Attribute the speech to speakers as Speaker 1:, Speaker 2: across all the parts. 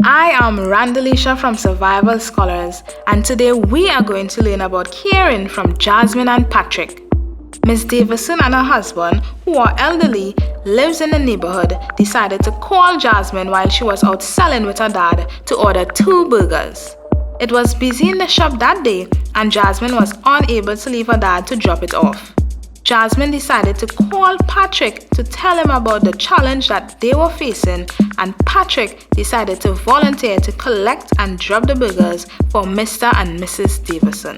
Speaker 1: I am Randalisha from Survival Scholars, and today we are going to learn about caring from Jasmine and Patrick. Miss Davison and her husband, who are elderly, lives in the neighborhood, decided to call Jasmine while she was out selling with her dad to order 2 burgers. It was busy in the shop that day, and Jasmine was unable to leave her dad to drop it off. Jasmine decided to call Patrick to tell him about the challenge that they were facing, and Patrick decided to volunteer to collect and drop the burgers for Mr. and Mrs. Davison.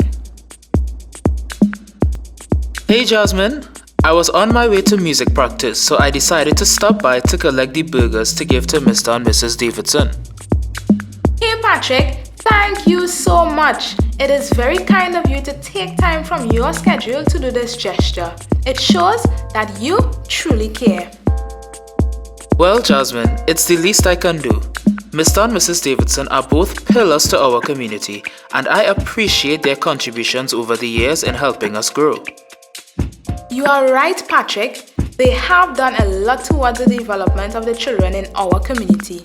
Speaker 2: Hey Jasmine, I was on my way to music practice, so I decided to stop by to collect the burgers to give to Mr. and Mrs. Davidson.
Speaker 1: Hey Patrick, thank you so much. It is very kind of you to take time from your schedule to do this gesture. It shows that you truly care.
Speaker 2: Well, Jasmine, it's the least I can do. Mr. and Mrs. Davidson are both pillars to our community, and I appreciate their contributions over the years in helping us grow.
Speaker 1: You are right, Patrick. They have done a lot towards the development of the children in our community.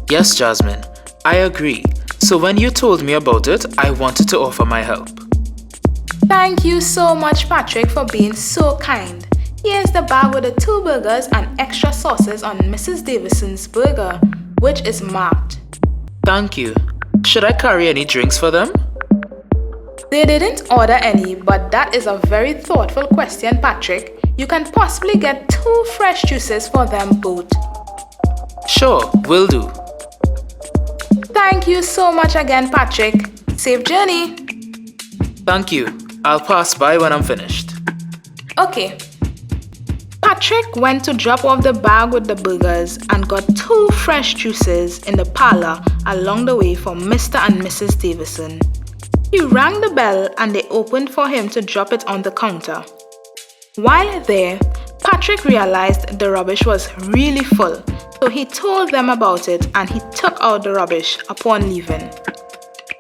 Speaker 2: Yes, Jasmine, I agree. So when you told me about it, I wanted to offer my help.
Speaker 1: Thank you so much, Patrick, for being so kind. Here's the bag with the 2 burgers and extra sauces on Mrs. Davison's burger, which is marked.
Speaker 2: Thank you. Should I carry any drinks for them?
Speaker 1: They didn't order any, but that is a very thoughtful question, Patrick. You can possibly get 2 fresh juices for them both.
Speaker 2: Sure, will do.
Speaker 1: Thank you so much again, Patrick. Safe journey.
Speaker 2: Thank you. I'll pass by when I'm finished.
Speaker 1: Okay. Patrick went to drop off the bag with the burgers and got 2 fresh juices in the parlor along the way for Mr. and Mrs. Davison. He rang the bell and they opened for him to drop it on the counter. While there, Patrick realized the rubbish was really full, so he told them about it and he took out the rubbish upon leaving.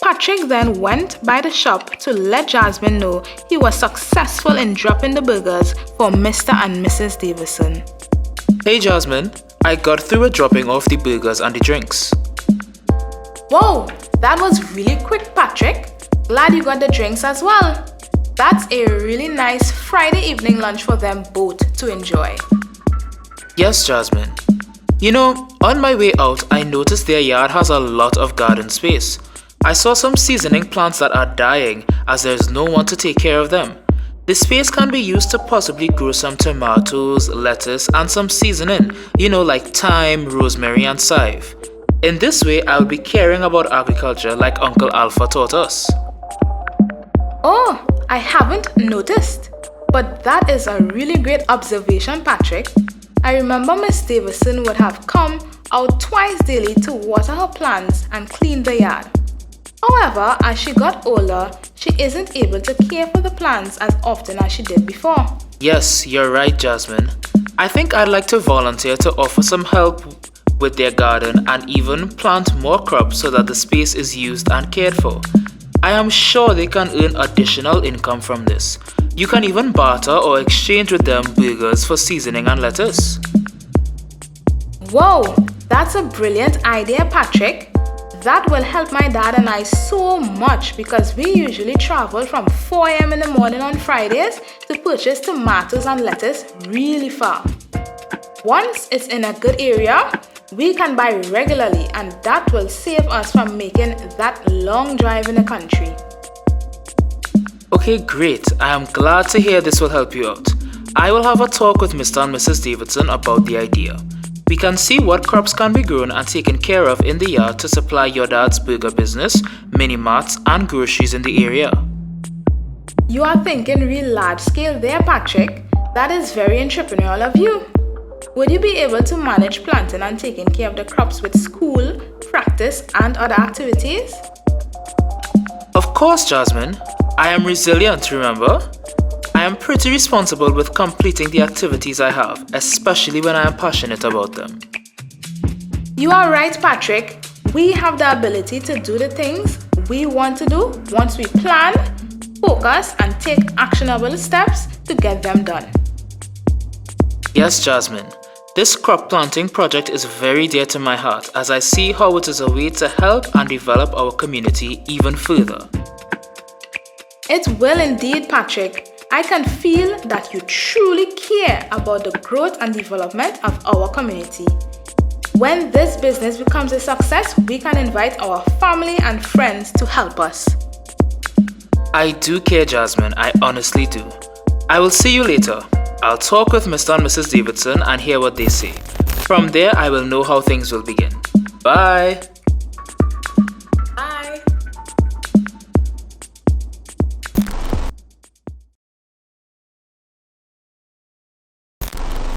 Speaker 1: Patrick then went by the shop to let Jasmine know he was successful in dropping the burgers for Mr. and Mrs. Davison.
Speaker 2: Hey Jasmine, I got through with dropping off the burgers and the drinks.
Speaker 1: Whoa, that was really quick, Patrick. Glad you got the drinks as well. That's a really nice Friday evening lunch for them both to enjoy.
Speaker 2: Yes, Jasmine. You know, on my way out, I noticed their yard has a lot of garden space. I saw some seasoning plants that are dying as there's no one to take care of them. The space can be used to possibly grow some tomatoes, lettuce, and some seasoning, like thyme, rosemary, and chive. In this way, I'll be caring about agriculture like Uncle Alpha taught us.
Speaker 1: Oh, I haven't noticed. But that is a really great observation, Patrick. I remember Miss Davison would have come out twice daily to water her plants and clean the yard. However, as she got older, she isn't able to care for the plants as often as she did before.
Speaker 2: Yes, you're right, Jasmine. I think I'd like to volunteer to offer some help with their garden and even plant more crops so that the space is used and cared for. I am sure they can earn additional income from this. You can even barter or exchange with them burgers for seasoning and lettuce.
Speaker 1: Whoa, that's a brilliant idea, Patrick. That will help my dad and I so much because we usually travel from 4 a.m. in the morning on Fridays to purchase tomatoes and lettuce really far. Once it's in a good area, we can buy regularly and that will save us from making that long drive in the country.
Speaker 2: Okay, great. I am glad to hear this will help you out. I will have a talk with Mr. and Mrs. Davidson about the idea. We can see what crops can be grown and taken care of in the yard to supply your dad's burger business, mini marts, and groceries in the area.
Speaker 1: You are thinking real large scale there, Patrick. That is very entrepreneurial of you. Would you be able to manage planting and taking care of the crops with school, practice, and other activities?
Speaker 2: Of course, Jasmine. I am resilient, remember? I am pretty responsible with completing the activities I have, especially when I am passionate about them.
Speaker 1: You are right, Patrick. We have the ability to do the things we want to do once we plan, focus, and take actionable steps to get them done.
Speaker 2: Yes, Jasmine. This crop planting project is very dear to my heart as I see how it is a way to help and develop our community even further.
Speaker 1: It will indeed, Patrick. I can feel that you truly care about the growth and development of our community. When this business becomes a success, we can invite our family and friends to help us.
Speaker 2: I do care, Jasmine, I honestly do. I will see you later. I'll talk with Mr. and Mrs. Davidson and hear what they say. From there, I will know how things will begin. Bye!